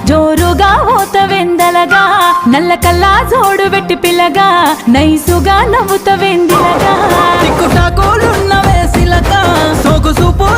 జోరుగా ఓతవెందలగా నల్ల కల్లా జోడు వెట్టి పిల్లగా నైసుగా నవ్వుతవెందిలగా టిక్కుటాకులున్నవే సిలక సోకు సూపు